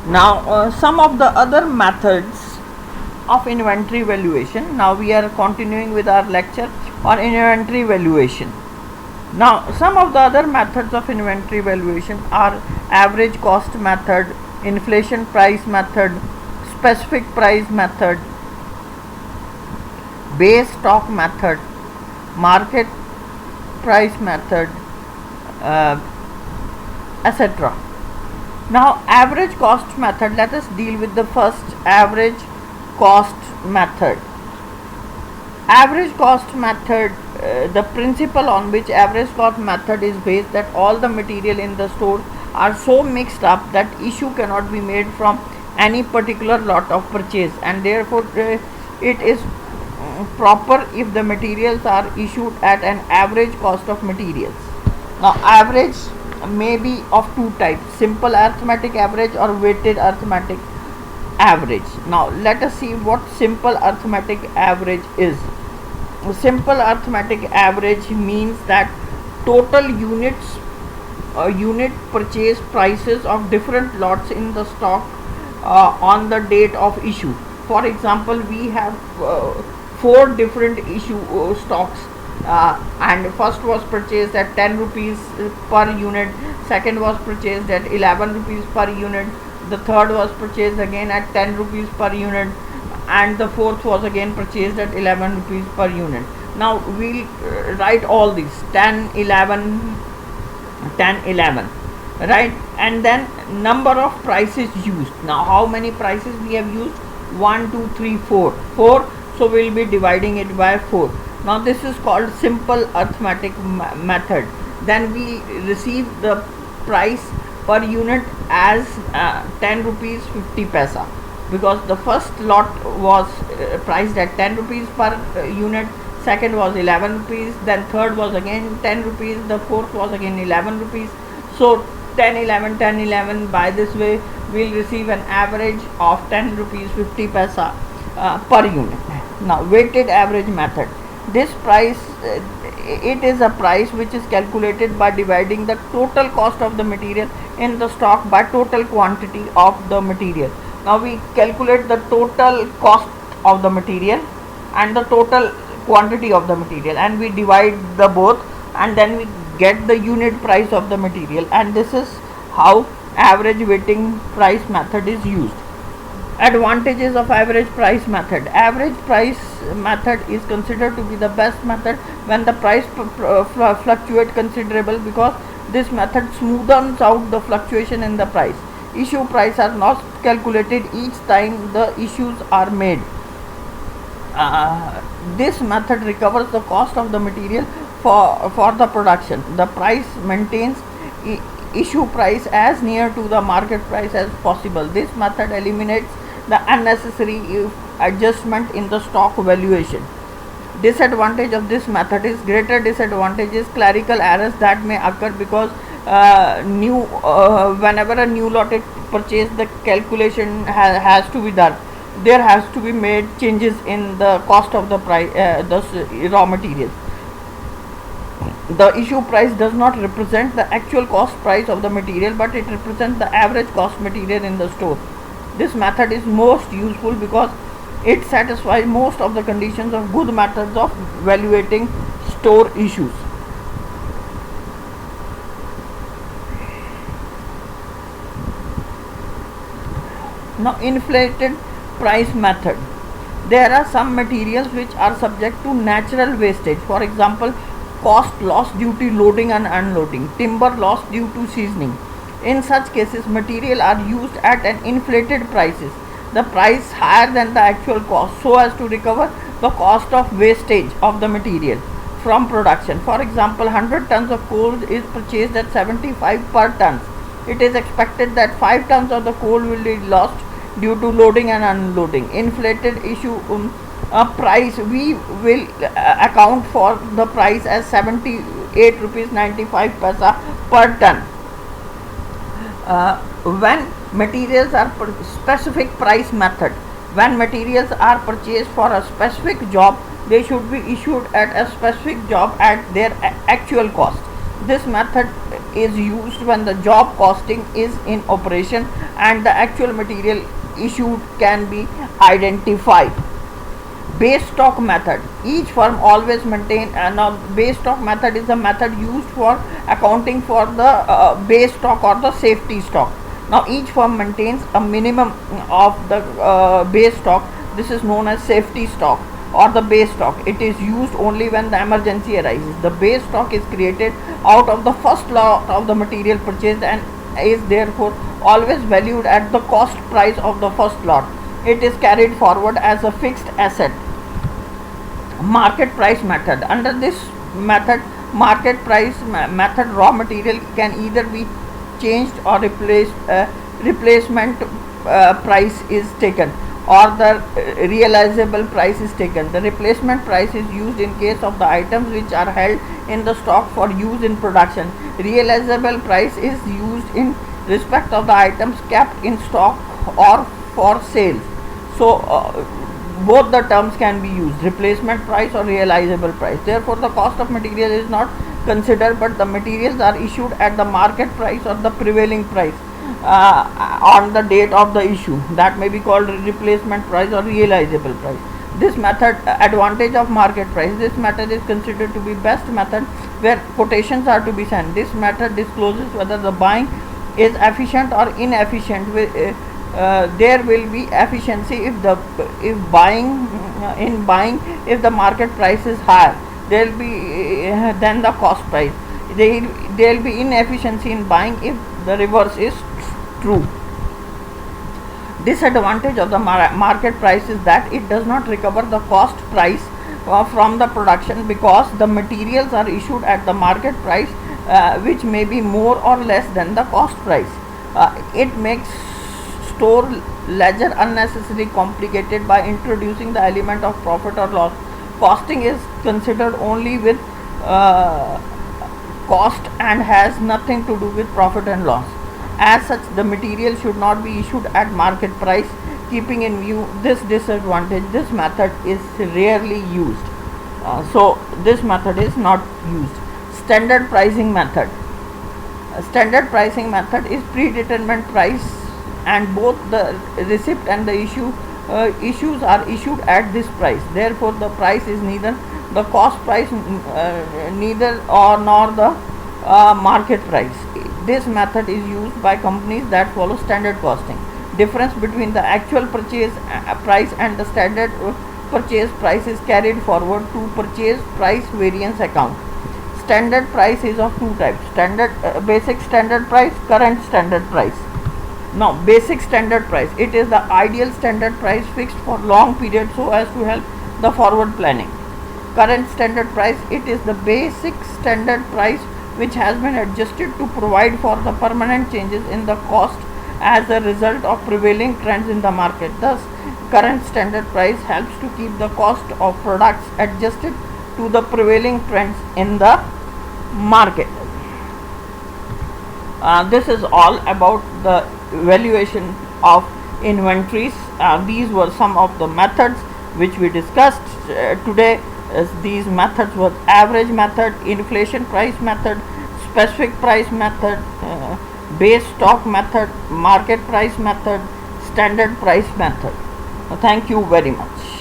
Now, some of the other methods of inventory valuation. Now we are continuing with our lecture on inventory valuation. Now, some of the other methods of inventory valuation are average cost method, inflation price method, specific price method, base stock method, market price method, uh, etc. Now, average cost method, let us deal with the first average cost method. Average cost method, the principle on which average cost method is based that all the material in the store are so mixed up that issue cannot be made from any particular lot of purchase, and therefore it is proper if the materials are issued at an average cost of materials. Now, average may be of two types: simple arithmetic average or weighted arithmetic average. Now, let us see what simple arithmetic average is. Simple arithmetic average means that total unit purchase prices of different lots in the stock on the date of issue. For example, we have four different issue stocks, and first was purchased at 10 rupees per unit, second was purchased at 11 rupees per unit, the third was purchased again at 10 rupees per unit, and the fourth was again purchased at 11 rupees per unit. Now we'll write all these 10, 11, 10, 11, right? And then number of prices used. Now how many prices we have used? 1, 2, 3, 4. 4, so we'll be dividing it by 4. Now this is called simple arithmetic method. Then we receive the price per unit as 10 rupees 50 paisa, because the first lot was priced at 10 rupees per unit, second was 11 rupees, then third was again 10 rupees, the fourth was again 11 rupees. So 10, 11, 10, 11, by this way we'll receive an average of 10 rupees 50 paisa per unit. Now, weighted average method. This price, it is a price which is calculated by dividing the total cost of the material in the stock by total quantity of the material. Now we calculate the total cost of the material and the total quantity of the material, and we divide the both, and then we get the unit price of the material, and this is how average weighting price method is used. Advantages of average price method. Average price method is considered to be the best method when the price fluctuate considerable, because this method smoothens out the fluctuation in the price. Issue price are not calculated each time the issues are made. This method recovers the cost of the material for the production. The price maintains issue price as near to the market price as possible. This method eliminates the unnecessary adjustment in the stock valuation. Disadvantage of this method is greater disadvantage is clerical errors that may occur, because whenever a new lot is purchased, the calculation has to be done. There has to be made changes in the cost of the price, the raw materials. The issue price does not represent the actual cost price of the material, but it represents the average cost material in the store. This method is most useful because it satisfies most of the conditions of good methods of evaluating store issues. Now, inflated price method. There are some materials which are subject to natural wastage. For example, cost loss due to loading and unloading, timber loss due to seasoning. In such cases, material are used at an inflated prices, the price higher than the actual cost, so as to recover the cost of wastage of the material from production. For example, 100 tons of coal is purchased at 75 per ton. It is expected that 5 tons of the coal will be lost due to loading and unloading. Inflated issue price, we will account for the price as 78 rupees 95 paisa per ton. When materials are specific price method, when materials are purchased for a specific job, they should be issued at a specific job at their actual cost. This method is used when the job costing is in operation and the actual material issued can be identified. Base stock method. Each firm always maintain now base stock method is a method used for accounting for the base stock or the safety stock. Now each firm maintains a minimum of the base stock. This is known as safety stock or the base stock. It is used only when the emergency arises. The base stock is created out of the first lot of the material purchased and is therefore always valued at the cost price of the first lot. It is carried forward as a fixed asset. Market price method. Under this method, market price method, raw material can either be changed or replaced. Replacement price is taken or the realizable price is taken. The replacement price is used in case of the items which are held in the stock for use in production. Realizable price is used in respect of the items kept in stock or for sales. So both the terms can be used, replacement price or realizable price. Therefore the cost of material is not considered, but the materials are issued at the market price or the prevailing price on the date of the issue. That may be called replacement price or realizable price. This method, advantage of market price. This method is considered to be best method where quotations are to be sent. This method discloses whether the buying is efficient or inefficient. There will be efficiency if buying if the market price is higher, there will be than the cost price. There will be inefficiency in buying if the reverse is true. Disadvantage of the market price is that it does not recover the cost price from the production because the materials are issued at the market price, which may be more or less than the cost price. It makes store ledger unnecessarily complicated by introducing the element of profit or loss. Costing is considered only with cost and has nothing to do with profit and loss. As such, the material should not be issued at market price. Keeping in view this disadvantage, this method is rarely used. So this method is not used. Standard pricing method. Standard pricing method is predetermined price and both the receipt and the issues are issued at this price. Therefore the price is neither the cost price neither or nor the market price. This method is used by companies that follow standard costing. Difference between the actual purchase price and the standard purchase price is carried forward to purchase price variance account. Standard price is of two types: basic standard price, current standard price. Now basic standard price, it is the ideal standard price fixed for long period so as to help the forward planning. Current standard price, it is the basic standard price which has been adjusted to provide for the permanent changes in the cost as a result of prevailing trends in the market. Thus current standard price helps to keep the cost of products adjusted to the prevailing trends in the market. This is all about the valuation of inventories. These were some of the methods which we discussed today. These methods were average method, inflation price method, specific price method, base stock method, market price method, standard price method. Thank you very much.